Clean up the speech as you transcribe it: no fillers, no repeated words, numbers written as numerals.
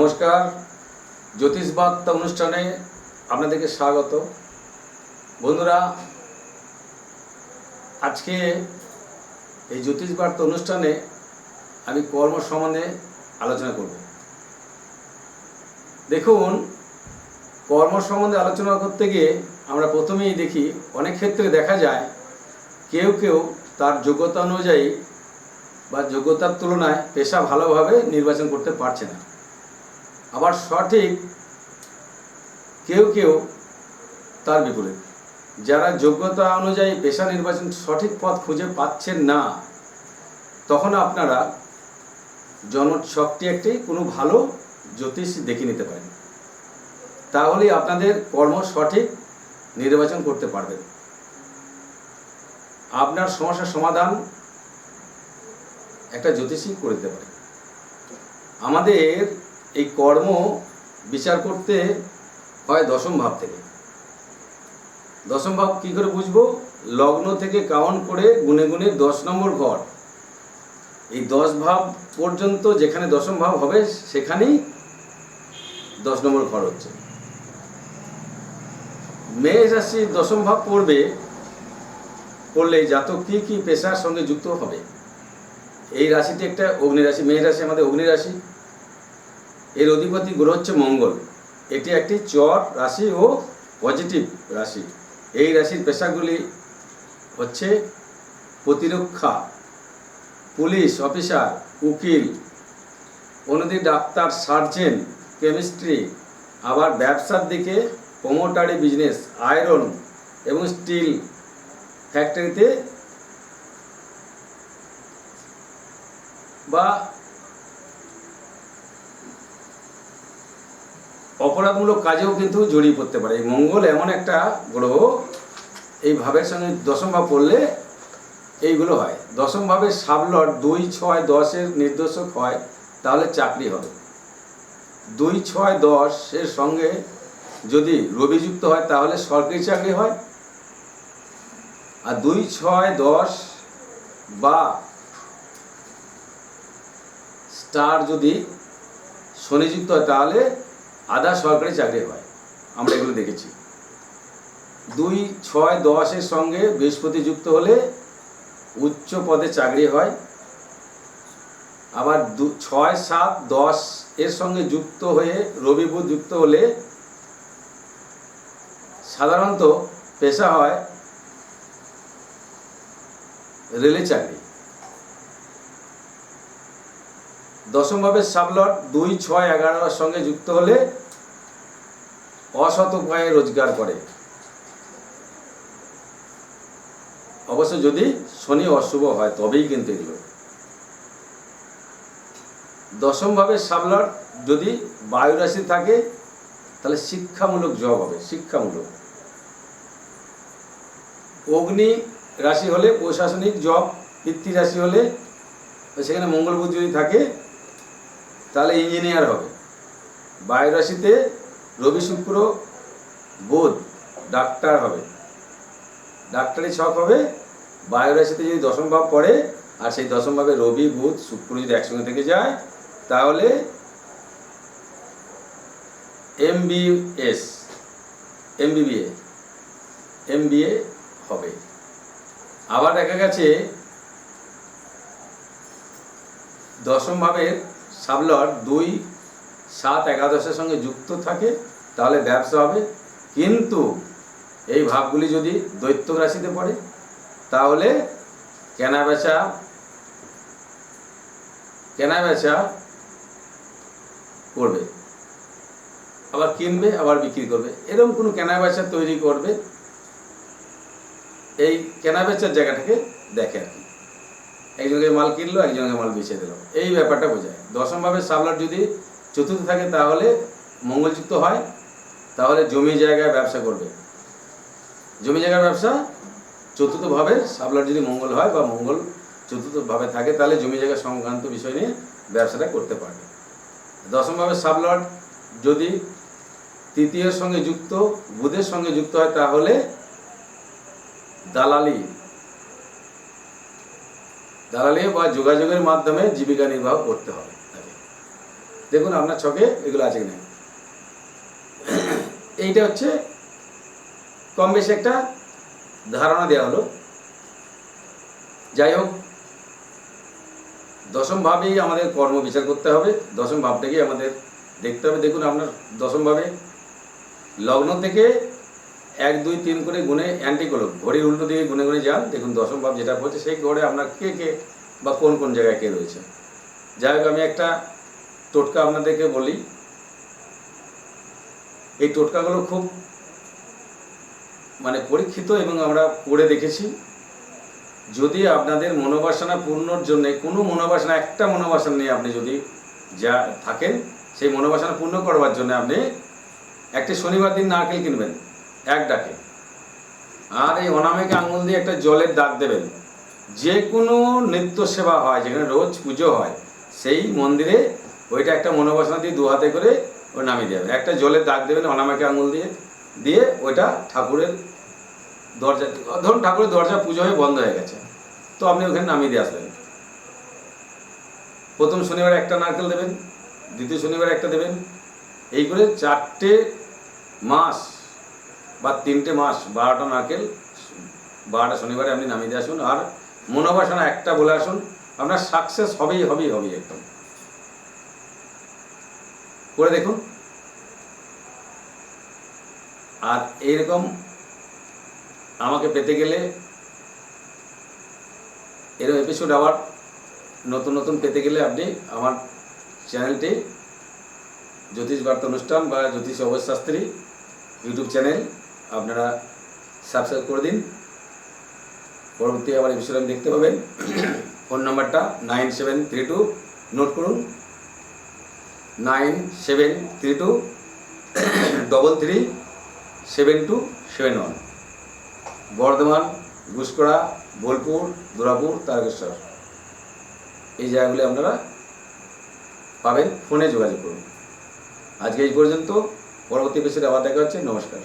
নমস্কার, জ্যোতিষ বার্তা অনুষ্ঠানে আপনাদেরকে স্বাগত। বন্ধুরা, আজকে এই জ্যোতিষ বার্তা অনুষ্ঠানে আমি কর্ম সম্বন্ধে আলোচনা করব। দেখুন, কর্ম সম্বন্ধে আলোচনা করতে গিয়ে আমরা প্রথমেই দেখি অনেক ক্ষেত্রে দেখা যায় কেউ কেউ তার যোগ্যতা অনুযায়ী বা যোগ্যতার তুলনায় পেশা ভালোভাবে নির্বাচন করতে পারছে না। আবার সঠিক কেউ কেউ তার বিপরীত, যারা যোগ্যতা অনুযায়ী পেশা নির্বাচন সঠিক পথ খুঁজে পাচ্ছেন না, তখন আপনারা জনশক্তি একটি কোনো ভালো জ্যোতিষ দেখে নিতে পারেন। তাহলেই আপনাদের কর্ম সঠিক নির্বাচন করতে পারবেন। আপনার সমস্যার সমাধান একটা জ্যোতিষী করে দিতে পারে। আমাদের এই কর্ম বিচার করতে হয় দশম ভাব থেকে। দশম ভাব কী করে বুঝবো? লগ্ন থেকে কাউন্ট করে গুনে গুনে 10 নম্বর ঘর, এই 10 ভাব পর্যন্ত যেখানে দশম ভাব হবে সেখানেই 10 নম্বর ঘর হচ্ছে। মেষ রাশি দশম ভাব পড়লে জাতক কি কি পেশার সঙ্গে যুক্ত হবে। এই রাশিটি একটা অগ্নি রাশি। মেষ রাশি আমাদের অগ্নি রাশি। এর অধিপতি গ্রহ হচ্ছে মঙ্গল। এটি একটি চর রাশি ও পজিটিভ রাশি। এই রাশির পেশাগুলি হচ্ছে প্রতিরক্ষা, পুলিশ অফিসার, উকিল, অন্যদি ডাক্তার, সার্জেন, কেমিস্ট্রি। আবার ব্যবসার দিকে প্রমোটারি বিজনেস, আয়রন এবং স্টিল ফ্যাক্টরিতে বা অপরাধমূলক কাজেও কিন্তু জড়িয়ে পড়তে পারে। এই মঙ্গল এমন একটা গ্রহ, এই ভাবের সঙ্গে দশম ভাব পড়লে এইগুলো হয়। দশম ভাবের সাবলট 2, 6, 10 নির্দেশক হয়, তাহলে চাকরি হবে। 2, 6, 10 এর সঙ্গে যদি রবি যুক্ত হয় তাহলে সরকারি চাকরি হয়। আর 2, 6, 10 বা স্টার যদি শনি যুক্ত হয় তাহলে আধা সরকারি চাকরি হয়। আমরা এগুলো দেখেছি। 2, 6, 10 এর সঙ্গে বৃহস্পতি যুক্ত হলে উচ্চ পদে চাকরি হয়। আবার 6, 7, 10 এর সঙ্গে যুক্ত হয়ে রবি বুধ যুক্ত হলে সাধারণত পেশা হয় রেলে চাকরি। দশম ভাবের সাবলট 2, 6, 11 এর সঙ্গে যুক্ত হলে অসৎ উপায়ে রোজগার করে। অবশ্য যদি শনি অশুভ হয় তবেই কিন্তু এগুলো। দশম ভাবের সাবলট যদি বায়ু রাশি থাকে তাহলে শিক্ষামূলক জব হবে, শিক্ষামূলক। অগ্নি রাশি হলে প্রশাসনিক জব, পৃথ্বী রাশি হলে সেখানে মঙ্গল বুধ যদি থাকে তাহলে ইঞ্জিনিয়ার হবে। বায়ু রাশিতে রবি শুক্র বুধ ডাক্তার হবে, ডাক্তারি ছক হবে। বায়ু রাশিতে যদি দশম ভাব পড়ে আর সেই দশম ভাবে রবি বুধ শুক্র যদি একসঙ্গে থেকে যায় তাহলে MBA হবে। আবার দেখা গেছে দশম ভাবের সাবলট 2, 7, 11 সঙ্গে যুক্ত থাকে তাহলে ব্যবসা হবে। কিন্তু এই ভাবগুলি যদি দৈত্য রাশিতে পড়ে তাহলে কেনা বেচা করবে, আবার কিনবে আবার বিক্রি করবে। এরকম কোনো কেনা বেচা তৈরি করবে। এই কেনা বেচার জায়গাটাকে দেখে আর কি, একজনকে মাল কিনলো একজনকে মাল বেচে দিল, এই ব্যাপারটা বোঝায়। দশম ভাবের সাবলট যদি চতুর্থ থাকে তাহলে মঙ্গলযুক্ত হয়, তাহলে জমি জায়গায় ব্যবসা করবে। জমি জায়গার ব্যবসা চতুর্থ ভাবের সাবলট যদি মঙ্গল হয় বা মঙ্গল চতুর্থ ভাবে থাকে তাহলে জমি জায়গা সংক্রান্ত বিষয় নিয়ে ব্যবসাটা করতে পারবে। দশম ভাবের সাবলট যদি তৃতীয়ের সঙ্গে যুক্ত, বুধের সঙ্গে যুক্ত হয় তাহলে দালালি বা যোগাযোগের মাধ্যমে জীবিকা নির্বাহ করতে হবে। দেখুন আপনার ছকে এগুলো আছে কিনা। এইটা হচ্ছে কম বেশি একটা ধারণা দেওয়া হলো। যাই হোক, দশম ভাবেই আমাদের কর্ম বিচার করতে হবে, দশম ভাবটাকেই আমাদের দেখতে হবে। দেখুন আপনার দশম ভাবে লগ্ন থেকে 1 2 3 করে গুণে অ্যান্টি করুন, ঘড়ির উল্টো দিকে গুনে গুনে যান, দেখুন দশম ভাব যেটা বলছে সেই ঘরে আপনার কে কে বা কোন কোন জায়গায় কে রয়েছে। যাই হোক, আমি একটা টোটকা আপনাদেরকে বলি। এই টোটকাগুলো খুব পরীক্ষিত এবং আমরা করে দেখেছি। যদি আপনাদের মনোবাসনা পূর্ণর জন্য কোনো মনোবাসনা, একটা মনোবাসনা নিয়ে আপনি যদি যা থাকেন, সেই মনোবাসনা পূর্ণ করবার জন্য আপনি একটি শনিবার দিন নারকেল কিনবেন এক ডাকে, আর এই অনামিকা আঙুল দিয়ে একটা জলের দাগ দেবেন। যে কোনো নিত্য সেবা হয়, যেখানে রোজ পুজো হয়, সেই মন্দিরে ওইটা একটা মনোবাসনা দিয়ে 2 হাতে করে ওই নামিয়ে দেবেন। একটা জলের দাগ দেবেন অনামিকা আঙুল দিয়ে, দিয়ে ওইটা ঠাকুরের দরজা, ধরুন ঠাকুরের দরজা পুজো হয়ে বন্ধ হয়ে গেছে, তো আপনি ওখানে নামিয়ে দিয়ে আসবেন। প্রথম শনিবার একটা নারকেল দেবেন, দ্বিতীয় শনিবার একটা দেবেন, এই করে 4টে মাস বা 3টে মাস 12টা নারকেল 12টা শনিবারে আপনি নামিয়ে দিয়ে আসুন। আর মনোবাসনা একটা বলে আসুন, আপনার সাকসেস হবেই হবেই হবেই। একদম করে দেখুন। আর এইরকম আমাকে পেতে গেলে, এরকম এপিসোড আবার নতুন নতুন পেতে গেলে আপনি আমার চ্যানেলটি জ্যোতিষ বার্তা অনুষ্ঠান বা জ্যোতিষ অবশ শাস্ত্রী ইউটিউব চ্যানেল আপনারা সাবস্ক্রাইব করে দিন। পরবর্তী আবার এপিসোড আপনি দেখতে পাবেন। ফোন নাম্বারটা 9732, নোট করুন, 9732337271, বর্ধমান, গুসকরা, বোলপুর, দুরাপুর, তারকেশ্বর, এই জায়গাগুলি আপনারা পাবেন। ফোনে যোগাযোগ করুন। আজকে এই পর্যন্ত, পরবর্তী এপিসোডে আবার দেখা হচ্ছে। নমস্কার।